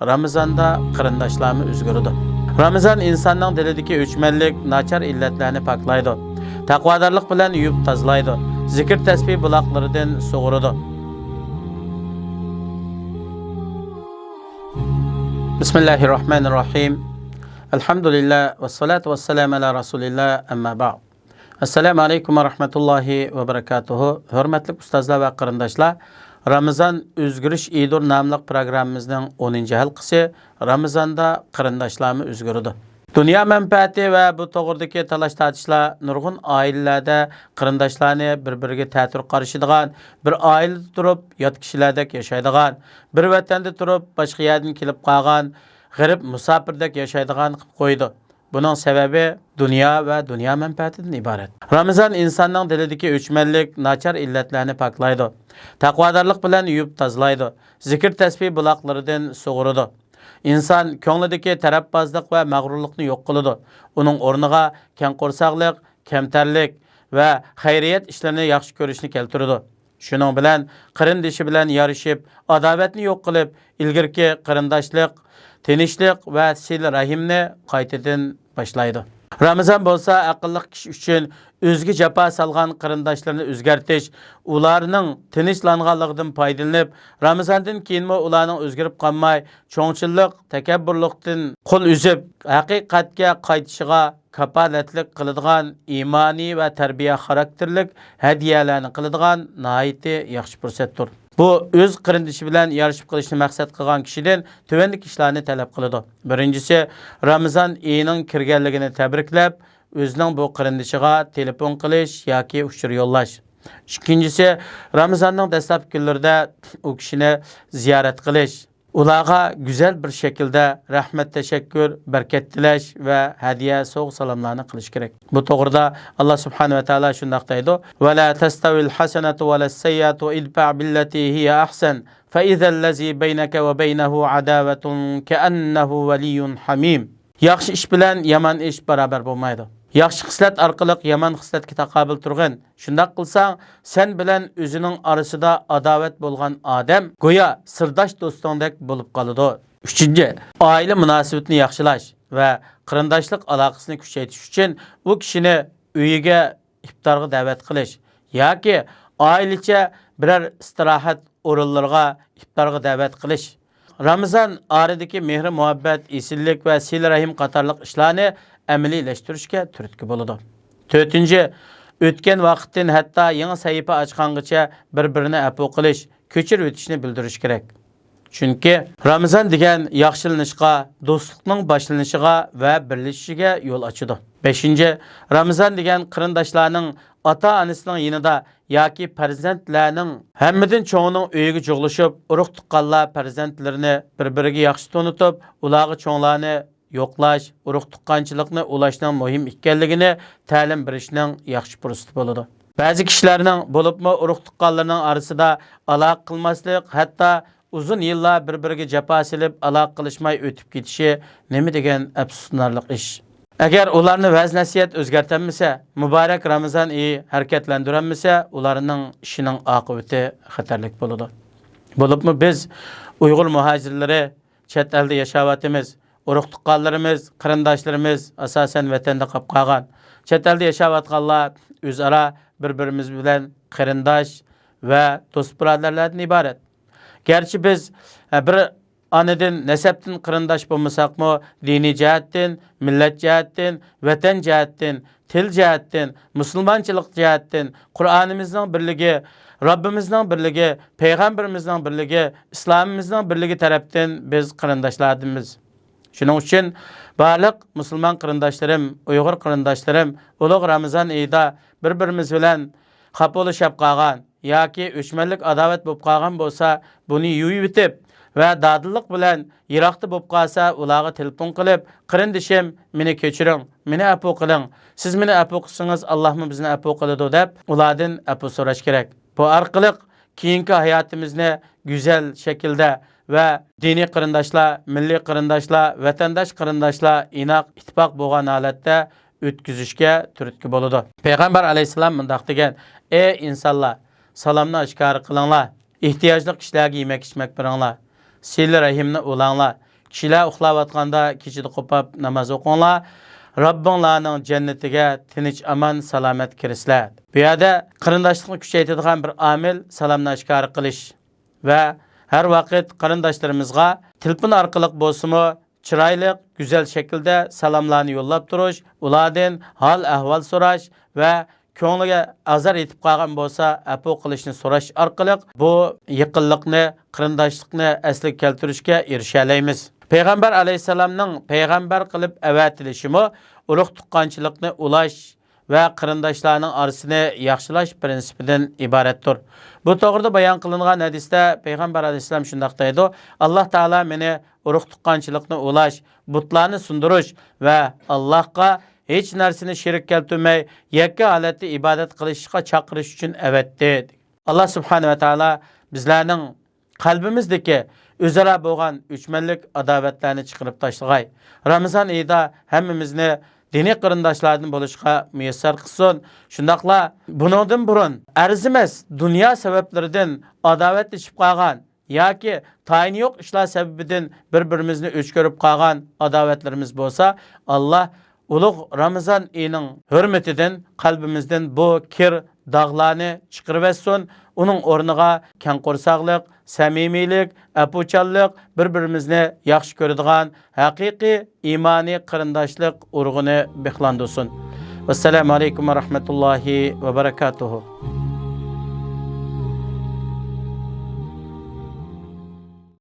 Ramazanda qarindoshlarni o'zgaradi. Ramazon insonning dilidagi o'chmanlik, nachar illatlarni poklaydi. Taqvodorlik bilan yuvib tozalaydi. Zikr tasbih buloqlaridan sug'uradi. Bismillahirrohmanirrohim. Alhamdulillah va salatu vassalamu ala rasulillah amma ba'd. Assalomu alaykum va rahmatullohi va barakatuh. Hurmatli ustozlar va qarindoshlar, Ramazan o'zgarish idur nomli programmamizning 10-halqasi Ramazonda qarindoshlarni o'zgaradi. Dunyo manfaati va bu to'g'ridagi talash-tortishlar nurg'un oilalarda qarindoshlarni bir-biriga ta'tir qarashadigan, bir oilada turib yot kishilardek yashaydigan, bir vatanda turib boshqa yerdan kelib qolgan, g'arib musofirdek yashaydigan qilib qo'ydi. Bunun sebebi dünya ve dünya menfaatidan ibaret. Ramazan insanın dilidagi o'chmanlik, nachar illatlarni poklaydi. Taqvodorlik bilan yuvib tozalaydi. Zikr tasbih buloqlaridan sug'uradi. İnsan ko'nglidagi tarafbozlik va mag'rurlikni yo'q qiladi. Uning o'rniga keng qo'rsaqlik, kamtarlik va xayriyat ishlarini yaxshi ko'rishni keltiradi. Shuning bilan qarindoshi bilan yarishib, adovatni yo'q qilib, ilgirki qarindoshlik, tinchlik va sil rahimni qaytadan boshlaydi. Ramazon bo'lsa aqlli kishi uchun o'zga jafo solgan qarindoshlarni o'zgartish, ularning tinchlanganligidan foydalanib, Ramazondan keyin ularning o'zgarib qolmay, cho'ngchillik, takabburlikdan qo'l uzib, haqiqatga qaytishiga kapolatlik qiladigan imoniy va tarbiya xarakterlik hadiyalarni qiladigan nihoyatda yaxshi fursatdir. Bu o'z qarindoshi bilan yarışib qilishni maqsad qilgan kishidan tuvandagi ishlarni talab qiladi. Birinchisi, Ramazon oyining kirganligini tabriklab, o'zining bu qarindoshiga telefon qilish yoki uchur yo'llash. Ikkinchisi, Ramazonning dastlabki kunlarida u kishini ziyorat qilish, ularga go'zal bir shaklda rahmat, tashakkur, barkat tilash va hadiya, so'g' salomlarni qilish kerak. Bu to'g'rida Alloh subhanahu va taolo shunday deydi: "Va la tastawil hasanatu va las-sayyi'atu idfa' billati hiya ahsan, fa idha allazi baynaka va baynahu adawatun ka'annahu waliyyun hamim." Yaxshi ish bilan yomon ish barobar bo'lmaydi. Yaxshi xislat orqali yomon xislatga taqobil turgan. Shunday qilsang, sen bilan o'zining orasida adovat bo'lgan odam go'yo sirdosh do'stingdek bo'lib qoladi. 3. Oila munosabatini yaxshilash va qarindoshlik aloqasini kuchaytirish uchun u kishini uyiga iftorga da'vat qilish yoki oilacha biror istirohat o'rinlariga iftorga da'vat qilish. Ramazon oradagi mehr, muhabbat, esillik va sil rahim qatorliq ishlarni amaliyleştirishga turtki bo'ladi. 4. O'tgan vaqtdan hatto yangi sahifa ochgangacha bir-birini afv qilish, ko'chirib o'tishni bildirish kerak. Chunki Ramazon degan yaxshilanishga, do'stlikning boshlanishiga va birlashishiga yo'l ochadi. 5. Ramazon degan qarindoshlarning ota-onasining yonida yoki farzandlarning hammadan cho'ngning uyiga jo'g'lashib, urug' tuqqanlar farzandlarini bir-biriga yaxshi tanitib, ularga cho'nglarni yo'qlash, urug' tuqqanchilikni ulashning muhim ekanligini ta'lim berishning yaxshi fursati bo'ladi. Ba'zi kishilarning bo'libmi urug' tuqqanlarning orasida aloqa qilmaslik, hatto uzun yillar bir-biriga jafo silib aloqa qilishmay o'tib ketishi nima degan afsuslanarli ish. Agar ularni vaz-nasiyat o'zgartirmasa, muborak Ramazon oyi harakatlantirilmasa, ularning ishining oqibati xatarlik bo'ladi. Bo'libmi biz Uyg'ur muhojirlari chet elda yashayotimiz. Urug' tuqqanlarimiz, qarindoshlarimiz asosan vatanda qolib qolgan. Chet elda yashayotganlar o'zaro bir-birimiz bilan qarindosh va do'st birodarlardan iborat. Garchi biz bir onadan, nasabdan qarindosh bo'lmasaqmi, diniy jihatdan, millat jihatdan, vatan jihatdan, til jihatdan, musulmonchilik jihatdan, Qur'onimizning birligi, Rabbimizning birligi, payg'ambarimizning birligi, islomimizning birligi tarafdan biz qarindoshlardimiz. Shuning uchun barliq musulmon qarindoshlarim, Uyg'ur qarindoshlarim ulug' Ramazon oyida bir-birimiz bilan xafolashib qolgan yoki o'chmanlik adovat bo'lib qolgan bo'lsa, buni yuvib yetib va dadillik bilan yiroqda bo'lib qolsa, ularga telefon qilib, qarindoshim, meni kechiring, meni afv qiling. Siz meni afv qilsangiz, Allohmi bizni afv qiladi deb ulardan afv so'rash kerak. Bu orqali keyingi hayotimizni go'zal shaklda ve dini qarindoshlar, milliy qarindoshlar, vatandosh qarindoshlar inoq ittifoq bo'lgan holatda o'tkazishga turtki bo'ladi. Payg'ambar alayhisalom mundaq degan: "Ey insonlar, salomni oshkor qilinglar, ehtiyojli kishilarga yemak ichmak beringlar, sil rahimni ulanglar, kishilar uxlayotganda kechida qo'pab namoz o'qinglar. Rabbinglarning jannatiga tinch aman salomat kirsizlar. Bu yerda qarindoshlikni kuchaytiradigan bir omil salomni oshkor qilish va har vaqt qarindoshlarimizga telefon orqali bo'lsa-mu chiroyli, go'zal shaklda salomlarni yo'llab turish, ulardan hol ahvol so'rash va ko'ngliga azor yetib qolgan bo'lsa, afu qilishni so'rash orqali bu yaqinlikni, qarindoshlikni asliga keltirishga erisha olamiz. Payg'ambar alayhisalomning payg'ambar qilib avatilishimi urug' tuqqanchilikni ulash va qarindoshlarning orasini yaxshilash prinsipidan iboratdir. Bu to'g'rida bayon qilingan hadisda payg'ambar alayhisalom shunday deydi: Alloh taolo meni urug' tuqqanchilikni ulash, butlarni sundirish va Allohga hech narsani sherik keltirmay yakka holatda ibodat qilishga chaqirish uchun avatdi. Alloh subhanahu va taolo bizlarning qalbimizdagi o'zaro bo'lgan o'chmanlik adovatlarni chiqarib tashlag'ay. Ramazon oyida hammamizni diniy qarindoshlardan bo'lishga muyassar qilsin. Shundaqla buningdan burun arzimas dunyo sabablaridan adovatlashib qolgan yoki tayini yo'q ishlar sababidan bir-birimizni o'chkirib qolgan adovatlarimiz bo'lsa, Alloh ulug' Ramazon oyining hurmatidan qalbimizdan bu kir dog'larni chiqarib olsin. Uning o'rniga keng qo'rsaqlik, samimiylik, apuchanlik, bir-birimizni yaxshi ko'radigan haqiqiy iymoniy qarindoshlik urug'ini bexlandirsin. Assalomu alaykum va rahmatullohi va barakatuh.